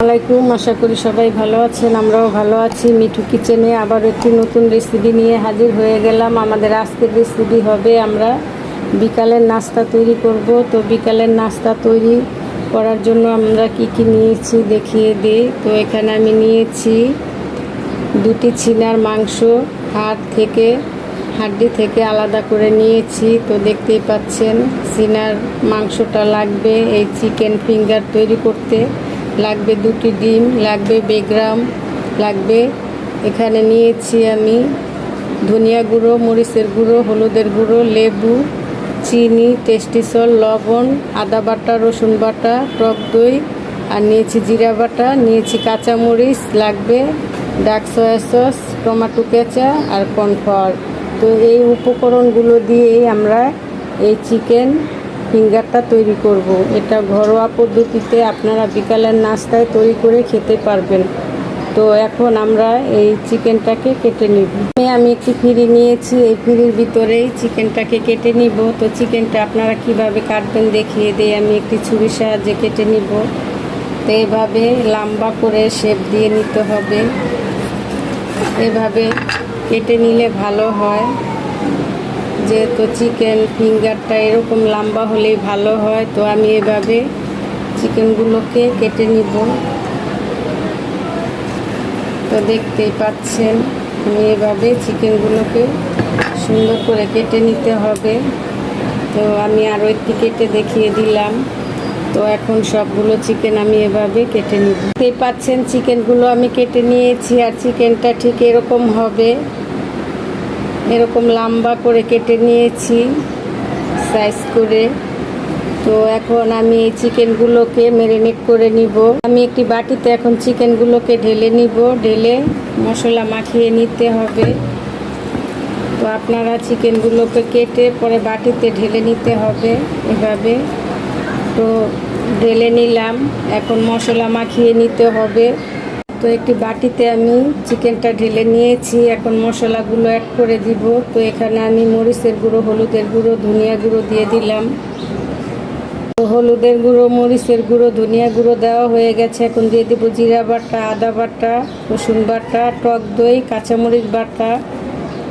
আসসালামাইকুম, আশা করি সবাই ভালো আছেন। আমরাও ভালো আছি। মিঠু কিচেনে আবার একটি নতুন রেসিপি নিয়ে হাজির হয়ে গেলাম। আমাদের আজকের রেসিপি হবে আমরা বিকালের নাস্তা তৈরি করব। তো বিকালের নাস্তা তৈরি করার জন্য আমরা কি কি নিয়েছি দেখিয়ে দিই। তো এখানে আমি নিয়েছি দুটি ছিনার মাংস, হাড্ডি থেকে আলাদা করে নিয়েছি। তো দেখতেই পাচ্ছেন ছিনার মাংসটা লাগবে এই চিকেন ফিঙ্গার তৈরি করতে। লাগবে দুটি ডিম, লাগবে বেগ্রাম, লাগবে এখানে নিয়েছি আমি ধনিয়া গুঁড়ো, মরিচের গুঁড়ো, হলুদের গুঁড়ো, লেবু, চিনি, টেস্টি সল্ট, লবণ, আদা বাটা, রসুন বাটা, টক দই, আর নিয়েছি জিরা বাটা, নিয়েছি কাঁচামরিচ, লাগবে ডার্ক সয়া সস, টমেটো কেঁচা আর কর্নফ্লাওয়ার। তো এই উপকরণগুলো দিয়েই আমরা এই চিকেন ফিঙ্গারটা তৈরি করব। এটা ঘরোয়া পদ্ধতিতে আপনারা বিকালের নাস্তায় তৈরি করে খেতে পারবেন। তো এখন আমরা এই চিকেনটাকে কেটে নিব। আমি একটি ফিরি নিয়েছি, এই ফিরির ভিতরেই চিকেনটাকে কেটে নিব। তো চিকেনটা আপনারা কিভাবে কাটবেন দেখিয়ে দিয়ে আমি একটি ছুরির সাহায্যে কেটে নিব। তো এভাবে লম্বা করে শেপ দিয়ে নিতে হবে। এভাবে কেটে নিলে ভালো হয়, যেহেতু চিকেন ফিঙ্গারটা এরকম লম্বা হলেই ভালো হয়। তো আমি এভাবে চিকেনগুলোকে কেটে নিব। তো দেখতেই পাচ্ছেন আমি এভাবে চিকেনগুলোকে সুন্দর করে কেটে নিতে হবে। তো আমি আরও একটি কেটে দেখিয়ে দিলাম। তো এখন সবগুলো চিকেন আমি এভাবে কেটে নিব। দেখতেই পাচ্ছেন চিকেনগুলো আমি কেটে নিয়েছি, আর চিকেনটা ঠিক এরকম হবে, এরকম লম্বা করে কেটে নিয়েছি সাইজ করে। তো এখন আমি এই চিকেনগুলোকে ম্যারিনেট করে নিব। আমি একটি বাটিতে এখন চিকেনগুলোকে ঢেলে নিব। ঢেলে মশলা মাখিয়ে নিতে হবে। তো আপনারা চিকেনগুলোকে কেটে পরে বাটিতে ঢেলে নিতে হবে এভাবে। তো ঢেলে নিলাম, এখন মশলা মাখিয়ে নিতে হবে। তো একটি বাটিতে আমি চিকেনটা ঢেলে নিয়েছি, এখন মশলাগুলো অ্যাড করে দিব। তো এখানে আমি মরিচের গুঁড়ো, হলুদের গুঁড়ো, ধনিয়া গুঁড়ো দিয়ে দিলাম। তো হলুদের গুঁড়ো, মরিচের গুঁড়ো, ধনিয়া গুঁড়ো দেওয়া হয়ে গেছে। এখন দিয়ে দিব জিরা বাটা, আদা বাটা, রসুন বাটা, টক দই, কাঁচামরিচ বাটা।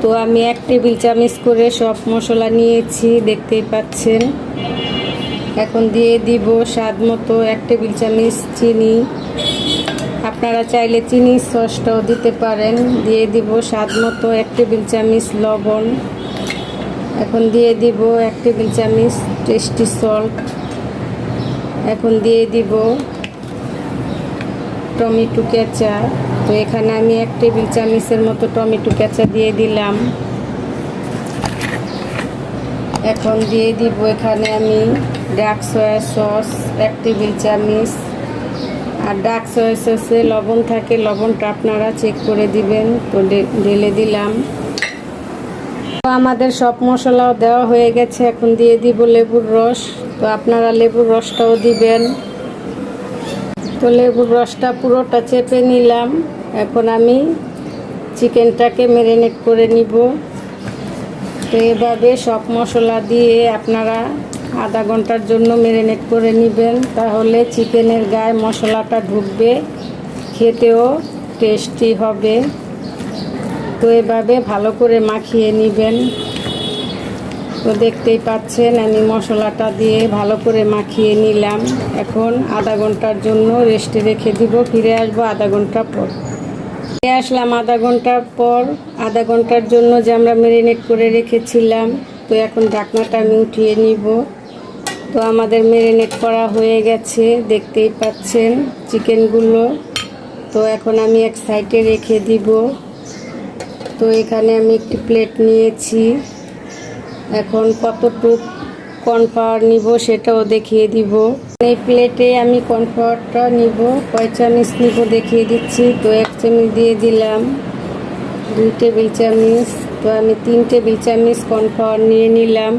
তো আমি 1 টেবিল চামচ করে সব মশলা নিয়েছি, দেখতেই পাচ্ছেন। এখন দিয়ে দিব স্বাদ মতো 1 টেবিল চামচ চিনি। আপনারা চাইলে চিনি সসটাও দিতে পারেন। দিয়ে দিব স্বাদ মতো 1 টেবিল চামচ লবণ। এখন দিয়ে দিব 1 টেবিল চামচ টেস্টি সল্ট। এখন দিয়ে দিব টমেটো কেঁচা। তো এখানে আমি 1 টেবিল চামচের মতো টমেটো কেঁচা দিয়ে দিলাম। এখন দিয়ে দিব এখানে আমি ডার্ক সয়া সস 1 টেবিল চামচ। আর ডার্ক সয়া সসে লবণ থাকে, লবণটা আপনারা চেক করে দিবেন। তো ঢেলে দিলাম। তো আমাদের সব মশলাও দেওয়া হয়ে গেছে। এখন দিয়ে দিব লেবুর রস। তো আপনারা লেবুর রসটাও দিবেন। তো লেবুর রসটা পুরোটা চেপে নিলাম। এখন আমি চিকেনটাকে ম্যারিনেট করে নিব। তো এভাবে সব মশলা দিয়ে আপনারা আধা ঘন্টার জন্য ম্যারিনেট করে নেবেন, তাহলে চিকেনের গায়ে মশলাটা ঢুকবে, খেতেও টেস্টি হবে। তো এভাবে ভালো করে মাখিয়ে নেবেন। তো দেখতেই পাচ্ছেন আমি মশলাটা দিয়ে ভালো করে মাখিয়ে নিলাম। এখন আধা ঘন্টার জন্য রেস্টে রেখে দিব। ফিরে আসবো আধা ঘন্টা পর। ফিরে আসলাম আধা ঘন্টার পর। আধা ঘন্টার জন্য যে আমরা ম্যারিনেট করে রেখেছিলাম, তো এখন ঢাকনাটা আমি উঠিয়ে নিব। তো আমাদের ম্যারিনেট করা হয়ে গেছে, দেখতেই পাচ্ছেন চিকেনগুলো। তো এখন আমি এক সাইডে রেখে দিব। তো এখানে আমি একটি প্লেট নিয়েছি। এখন কতটুকু কর্নফ্লাওয়ার নিব সেটাও দেখিয়ে দিব। এই প্লেটে আমি কর্নফ্লাওয়ারটা নিব, কয় চামচ নিব দেখিয়ে দিচ্ছি। তো 1 চামচ দিয়ে দিলাম, 2 টেবিল চামচ। তো আমি 3 টেবিল চামচ কর্নফ্লাওয়ার নিয়ে নিলাম।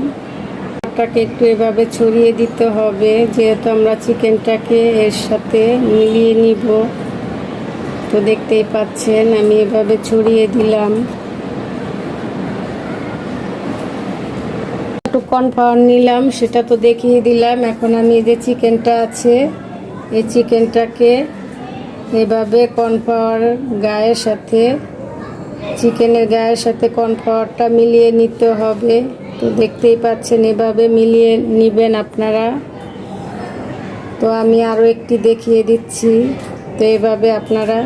তাকে একটু এভাবে ছড়িয়ে দিতে হবে, যেহেতু আমরা চিকেনটাকে এর সাথে মিলিয়ে নিব। তো দেখতেই পাচ্ছেন আমি এভাবে ছড়িয়ে দিলাম। একটু কর্নফ্লাওয়ার নিলাম, সেটা তো দেখিয়ে দিলাম। এখন আমি যে চিকেনটা আছে এই চিকেনটাকে এভাবে কর্নফ্লাওয়ার গায়ের সাথে চিকেনের গায়ের সাথে কর্নফ্লাওয়ারটা মিলিয়ে নিতে হবে। তো দেখতেই পাচ্ছেন এভাবে মিলিয়ে নেবেন আপনারা। তো আমি আরও একটি দেখিয়ে দিচ্ছি। তো এভাবে আপনারা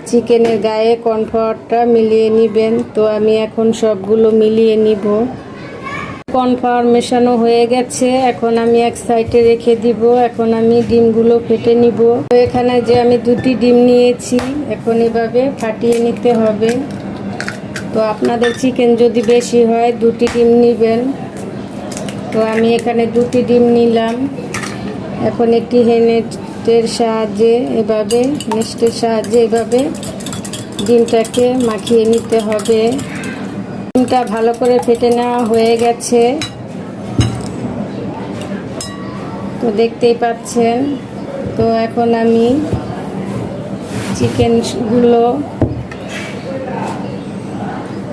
চিকেনের গায়ে কর্নফ্লাওয়ারটা মিলিয়ে নেবেন। তো আমি এখন সবগুলো মিলিয়ে নিব। কর্নফ্লাওয়ার মেশানো হয়ে গেছে, এখন আমি এক সাইডে রেখে দিব। এখন আমি ডিমগুলো ফেটে নিব। তো এখানে যে আমি 2টি ডিম নিয়েছি, এখন এভাবে ফাটিয়ে নিতে হবে। তো আপনাদের চিকেন যদি বেশি হয় 2টি ডিম নেবেন। তো আমি এখানে 2টি ডিম নিলাম। এখন একটি নেস্টের সাহায্যে এভাবে ডিমটাকে মাখিয়ে নিতে হবে। ডিমটা ভালো করে ফেটে নেওয়া হয়ে গেছে। তো দেখতেই পাচ্ছেন। তো এখন আমি চিকেনগুলো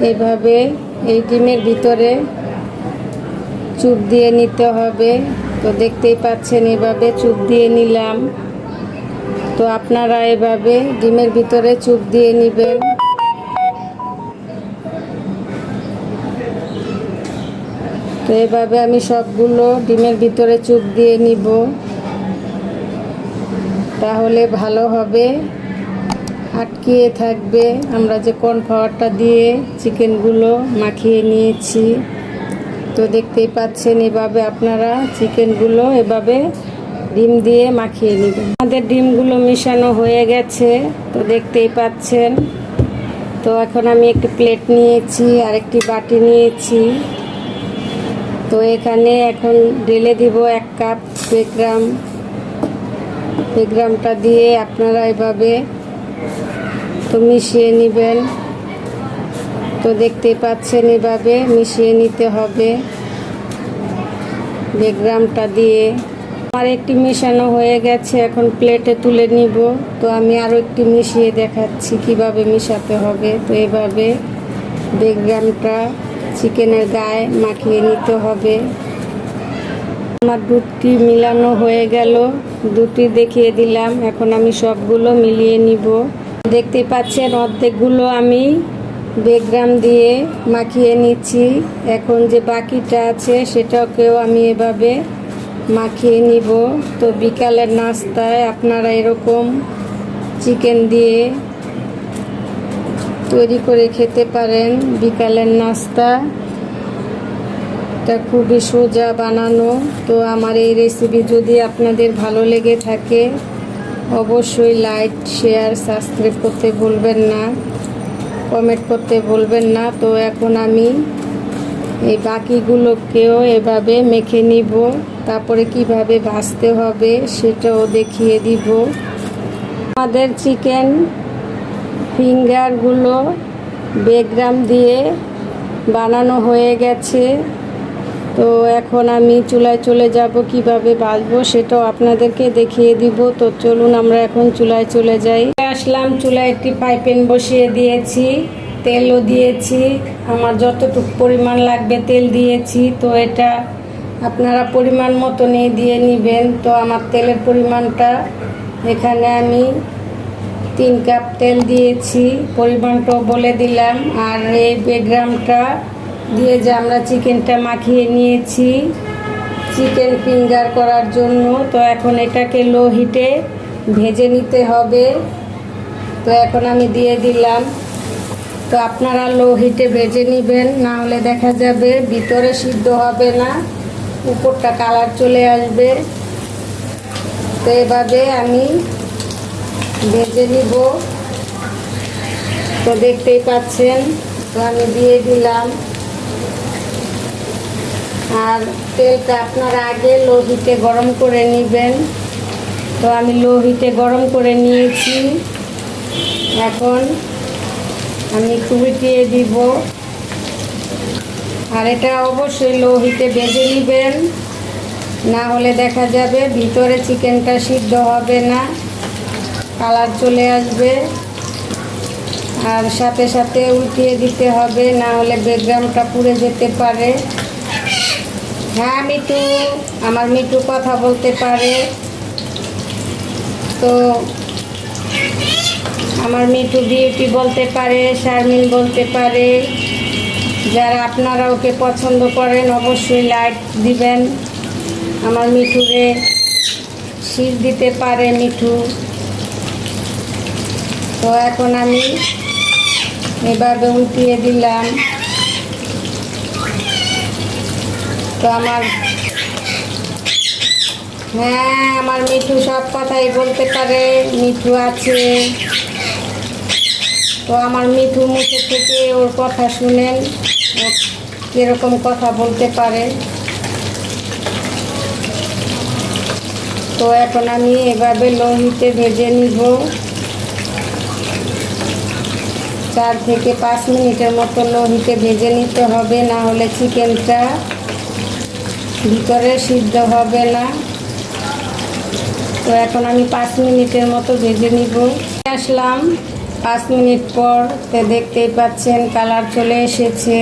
এভাবে এই ডিমের ভিতরে চুপ দিয়ে নিতে হবে। তো দেখতেই পাচ্ছেন এভাবে চুপ দিয়ে নিলাম। তো আপনারা এভাবে ডিমের ভিতরে চুপ দিয়ে নেবেন। তো এভাবে আমি সবগুলো ডিমের ভিতরে চুপ দিয়ে নিব, তাহলে ভালো হবে, আটকিয়ে থাকবে। আমরা যে কর্নফ্লাওয়ারটা দিয়ে চিকেনগুলো মাখিয়ে নিয়েছি। তো দেখতেই পাচ্ছেন এভাবে আপনারা চিকেনগুলো এভাবে ডিম দিয়ে মাখিয়ে নেবেন। আমাদের ডিমগুলো মিশানো হয়ে গেছে, তো দেখতেই পাচ্ছেন। তো এখন আমি একটি প্লেট নিয়েছি আর একটি বাটি নিয়েছি। তো এখানে এখন ঢেলে দিব 1 কাপ পেগ্রাম। পেগ্রামটা দিয়ে আপনারা এভাবে তো মিশিয়ে নেবেন। তো দেখতেই পাচ্ছেন এভাবে মিশিয়ে নিতে হবে পেগ্রামটা দিয়ে। আমার একটি মিশানো হয়ে গেছে, এখন প্লেটে তুলে নিব। তো আমি আরও একটি মিশিয়ে দেখাচ্ছি কিভাবে মিশাতে হবে। তো এভাবে পেগ্রামটা চিকেনের গায়ে মাখিয়ে নিতে হবে। আমার 2টি মিলানো হয়ে গেল, 2টি দেখিয়ে দিলাম। এখন আমি সবগুলো মিলিয়ে নিব। দেখতেই পাচ্ছেন অর্ধেকগুলো আমি বেগ্রাম দিয়ে মাখিয়ে নিচ্ছি। এখন যে বাকিটা আছে সেটাকেও আমি এভাবে মাখিয়ে নিব। তো বিকালের নাস্তায় আপনারা এরকম চিকেন দিয়ে তৈরি করে খেতে পারেন। বিকালের নাস্তা এটা খুবই সোজা বানানো। তো আমার এই রেসিপি যদি আপনাদের ভালো লেগে থাকে অবশ্যই লাইক, শেয়ার, সাবস্ক্রাইব করতে ভুলবেন না, কমেন্ট করতে ভুলবেন না। তো এখন আমি এই বাকিগুলোকেও এভাবে মেখে নিব, তারপরে কিভাবে ভাজতে হবে সেটাও দেখিয়ে দিব। আমাদের চিকেন ফিঙ্গারগুলো বেগ্রাম দিয়ে বানানো হয়ে গেছে। তো এখন আমি চুলায় চলে যাব, কিভাবে ভাজবো সেটাও আপনাদেরকে দেখিয়ে দিব। তো চলুন আমরা এখন চুলায় চলে যাই। আসলাম, চুলায় একটি ফ্রাই প্যান বসিয়ে দিয়েছি, তেলও দিয়েছি। আমার যতটুকু পরিমাণ লাগবে তেল দিয়েছি। তো এটা আপনারা পরিমাণ মতো নিয়ে দিয়ে নেবেন। তো আমার তেলের পরিমাণটা এখানে আমি 3 কাপ তেল দিয়েছি, পরিমাণটাও বলে দিলাম। আর এই বেগ্রামটা দিয়ে যে আমরা চিকেনটা মাখিয়ে নিয়েছি চিকেন ফিঙ্গার করার জন্য। তো এখন এটাকে লো হিটে ভেজে নিতে হবে। তো এখন আমি দিয়ে দিলাম। তো আপনারা লো হিটে ভেজে নেবেন, না হলে দেখা যাবে ভিতরে সিদ্ধ হবে না, উপরটা কালার চলে আসবে। তো এভাবে আমি ভেজে নিব। তো দেখতেই পাচ্ছেন। তো আমি দিয়ে দিলাম। আর তেলটা আপনারা আগে লো হিটে গরম করে নেবেন। তো আমি লো হিটে গরম করে নিয়েছি। এখন আমি একটু উল্টিয়ে দিব। আর এটা অবশ্যই লো হিটে ভেজে নেবেন, না হলে দেখা যাবে ভিতরে চিকেনটা সিদ্ধ হবে না, কালার চলে আসবে। আর সাথে সাথে উল্টিয়ে দিতে হবে, না হলে বেগ্রামটা পুড়ে যেতে পারে। হ্যাঁ মিঠু, আমার মিঠু কথা বলতে পারে। তো আমার মিঠু বিউটি বলতে পারে, শারমিন বলতে পারে। যারা আপনারা ওকে পছন্দ করেন অবশ্যই লাইক দিবেন। আমার মিঠুরে শীষ দিতে পারে মিঠু। তো এখন আমি এভাবে উল্টিয়ে দিলাম। তো আমার মিঠু সব কথাই বলতে পারে, মিঠু আছে। তো আমার মিঠু মুখে থেকে ওর কথা শুনেন, ও কীরকম কথা বলতে পারে। তো এখন আমি এভাবে লোহিতে ভেজে নিব। 4 থেকে 5 মিনিটের মতো লোহিতে ভেজে নিতে হবে, না হলে চিকেনটা ভিতরে সিদ্ধ হবে না। তো এখন আমি 5 মিনিটের মতো ভেজে নিব। আসলাম 5 মিনিট পর, তো দেখতেই পাচ্ছেন কালার চলে এসেছে।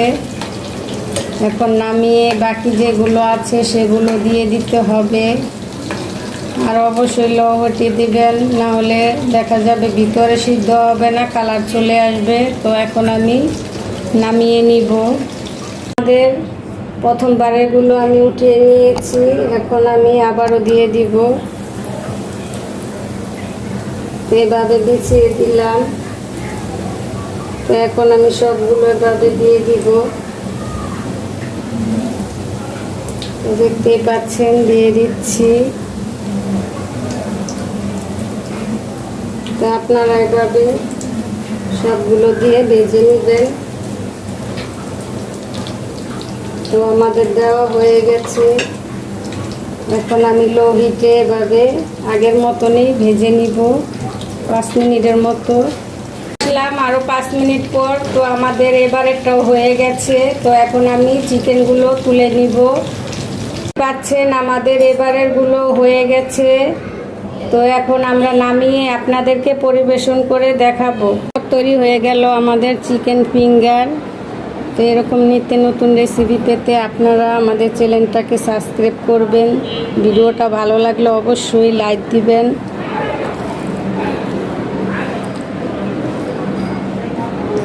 এখন নামিয়ে বাকি যেগুলো আছে সেগুলো দিয়ে দিতে হবে। আর অবশ্যই লোহিতে দিবেন, না হলে দেখা যাবে ভিতরে সিদ্ধ হবে না, কালার চলে আসবে। তো এখন আমি নামিয়ে নিব। আমাদের প্রথমবারেরগুলো আমি উঠিয়ে নিয়েছি, এখন আমি আবারও দিয়ে দিব। এভাবে বিছিয়ে দিলাম। তো এখন আমি সবগুলো এভাবে দিয়ে দিব। দেখতেই পাচ্ছেন দিয়ে দিচ্ছি। তো আপনারা এভাবে সবগুলো দিয়ে ভেজে নেবেন। তো আমাদের দেওয়া হয়ে গেছে। এখন আমি লো হিটে এভাবে আগের মতনই ভেজে নিব 5 মিনিটের মতো। আসলাম আরও 5 মিনিট পর। তো আমাদের এবারেরটাও হয়ে গেছে। তো এখন আমি চিকেনগুলো তুলে নিব। পাচ্ছেন আমাদের এবারেরগুলো হয়ে গেছে। তো এখন আমরা নামিয়ে আপনাদেরকে পরিবেশন করে দেখাবো। তৈরি হয়ে গেল আমাদের চিকেন ফিঙ্গার। তো এরকম নিত্য নতুন রেসিপি পেতে আপনারা আমাদের চ্যানেলটাকে সাবস্ক্রাইব করবেন। ভিডিওটা ভালো লাগলে অবশ্যই লাইক দিবেন।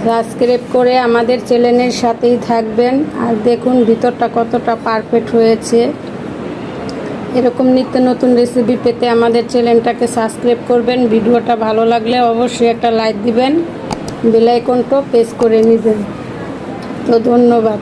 সাবস্ক্রাইব করে আমাদের চ্যানেলের সাথেই থাকবেন। আর দেখুন ভিতরটা কতটা পারফেক্ট হয়েছে। এরকম নিত্য নতুন রেসিপি পেতে আমাদের চ্যানেলটাকে সাবস্ক্রাইব করবেন। ভিডিওটা ভালো লাগলে অবশ্যই একটা লাইক দিবেন, বেল আইকনটা প্রেস করে নেবেন। তো ধন্যবাদ।